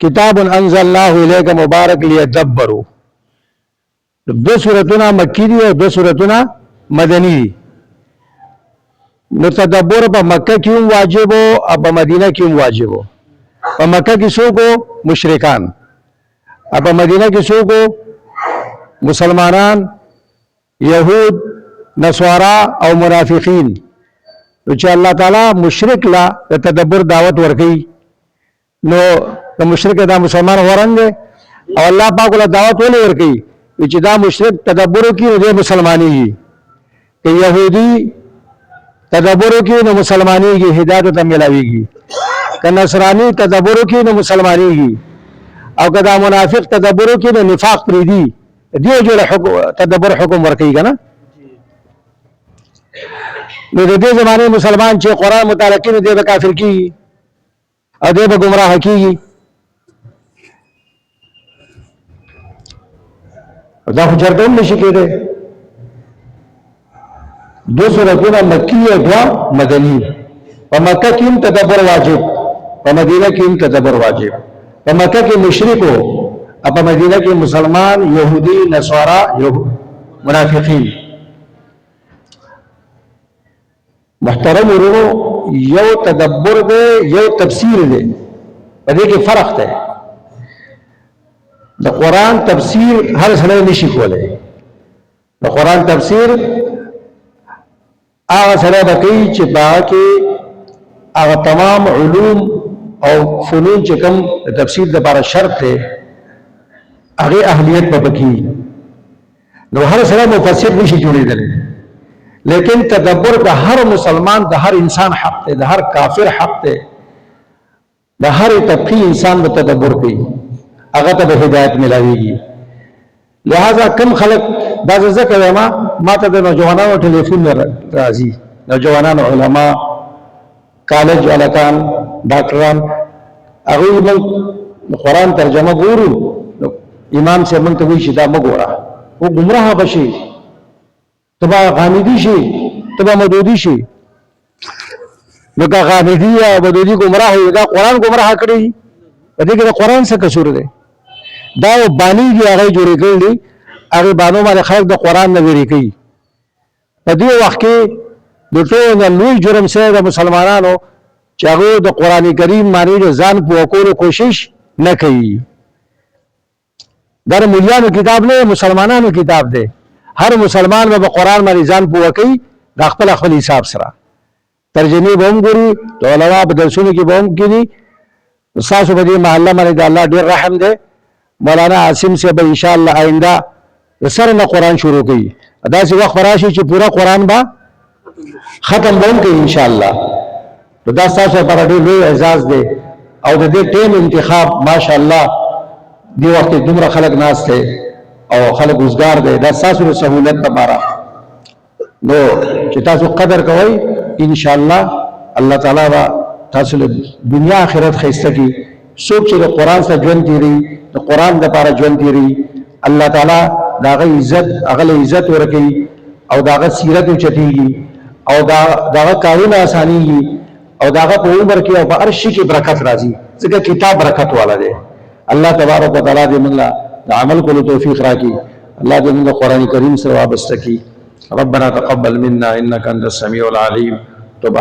کتاب انزلناه الیک مبارک لیدبروا. دو سورتونه مکی دي او دو سورتونه مدنی دي. نو تدبر په مکه کې هم واجب او په مدینه کې هم واجب. په مکه کې څوک مشرکان او په مدینه کې څوک مسلمانان، یهود، نصارا او منافقین. نو چې الله تعالی مشرک لا تدبر دعوت ورکړي نو د مشرک دا مسلمان ورنګ او الله پاک له دعوت ولې ورکړي چې دا مشرک تدبر کوي نو د مسلمانېږي، که يهودي تدبر کوي نو مسلمانېږي، هدایت ته ملاويږي، که نصراني تدبر کوي نو مسلمانېږي، او که دا منافق تدبر کوي نو نفاق پریدي. دیو جوړ تدبر حکم ورکړي کنه. نو د دې زمانه مسلمان چې قرآن مطالعه کوي دی به کافر کیږي او دی به گمراه کیږي. دا خو چرته هم نشي کېدی. دو سورتونه مکی او دوه مدني. په مکه کې هم تدبر واجب، په مدینه کې هم تدبر واجب. په مکه کې مشرک او په مدینه کې مسلمان، يهودي، نصارا، منافقین. محترم ورونو، یو تدبر دی یو تفسیر دی، په دې کې فرق دی. د قرآن تفسیر هر سړی نشي کولی. د قرآن تفسیر هغه سړی به کوي چې هغه کې هغه تمام علوم او فنون چې کوم د تفسیر لپاره شرط دی هغې اهلیت به پکې. نو هر سړی مفسر نشي جوړېدلی. لیکن تدبر د هر مسلمان، د هر انسان حق دی، د هر کافر حق دی، د هر طبقی انسان به تدبر کوي، هغه ته به هدایت ملاویږي. لہذا کم خلق دا ځکه وایم ما ته د نوجوانانو ټلیفون راځي، نوجوانان علما، کالج هلکان، ډاکټران، هغوی موږ قرآن ترجمه ګورو، امام صاحب موږ ته وایي چې دا مه ګوره، و ګمراه به شي، تبا غامدی شي، تبا مدودی شي. نو که غامدی یا مدودی گمراه وي دا قرآن گمراه کړی. په دې کې د قرآن څه قصور دی؟ دا بانی دي هغه جوړې کړل دي، هغه بانو باندې خلک د قرآن نه ویری کوي. په دې وخت کې د ټولو نه لوی جرم سره د مسلمانانو چې هغه د قرآن کریم باندې ځان پوه کولو کوشش نه کوي. دا مليانو کتاب نه، مسلمانانو کتاب دی. هر مسلمان به قرآن باندې ځان پوه کوي د خپل حساب سره. ترجمه به هم ګوري، علما په درسونو کې به هم کړي. تاسو په دې محله باندې د الله ډېر رحم دی. مولانا عاصم صاحب ان شاء الله آئنده سره نه قرآن شروع کوي. داسې وخت راشي چې پورا قرآن به ختم به هم کوي ان شاء الله. نو دا ستاسو لپاره ډېر لوی اعزاز دی او د دې ټیم انتخاب ماشاء الله دې وخت کې دومره خلک ناست دی او خلک روزګار دی. دا ستاسو د سهولت لپاره. نو چې تاسو قدر کوئ ان شاء الله الله تعالی به تاسو له دنیا آخرت ښایسته کړي. څوک چې د قرآن سره ژوند تېروي، د قرآن لپاره ژوند تېروي، الله تعالی د هغه عزت هغه له عزت ورکوي او د هغه سیرت اوچتېږي او د هغه کارونه اسانېږي او د هغه په عمر کې او په هر شي کې برکت راځي، ځکه کتاب برکت والا دی. الله تبارک وتعالی دې موږ له د عمل کولو توفیق راکړي. الله دې موږ قرآن کریم سره وابسته کړي. ربنا تقبل منا انك انت السميع العليم. تب